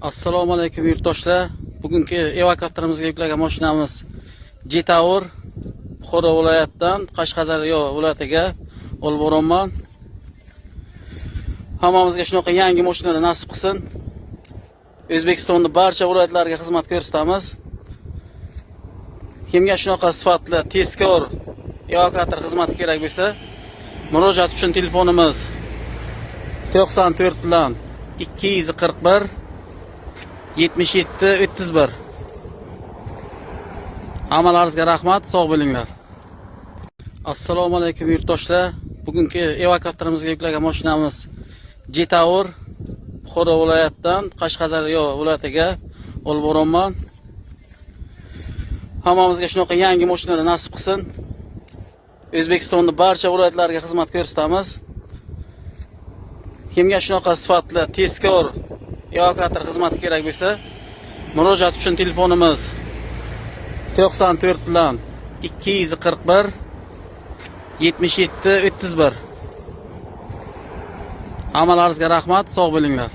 Assalomu alaykum yurtdoshlar. Bugungi evakuatorımizga yuklangan mashinamiz Jetour Buxoro viloyatidan Qashqadaryo viloyatiga olib boraman. Hammamizga shunaqa yangi mashinalar nasib qilsin. O'zbekistonning barcha viloyatlariga xizmat ko'rsatamiz. Kimga shunaqa sifatli, tezkor evakuator xizmati kerak bo'lsa, murojaat uchun telefonimiz 94 bilan 241 77 31. Hamalaringizga rahmat, sog' bo'linglar. Assalomu alaykum yurtdoshlar. Bugungi evakuatorimizga yuklangan mashinamiz Jetour Buxoro viloyatidan Qashqadaryo viloyatiga olib boraman. Hammamizga shunaqa yangi mashinalar nasib qilsin. O'zbekistonning barcha viloyatlariga xizmat ko'rsatamiz. Kimga shunaqa sifatli, tezkor evakuator xizmati kerak bo'lsa, murojaat uchun telefonimiz 94 bilan 241 77 31. Hamalaringizga rahmat, sog' bo'linglar.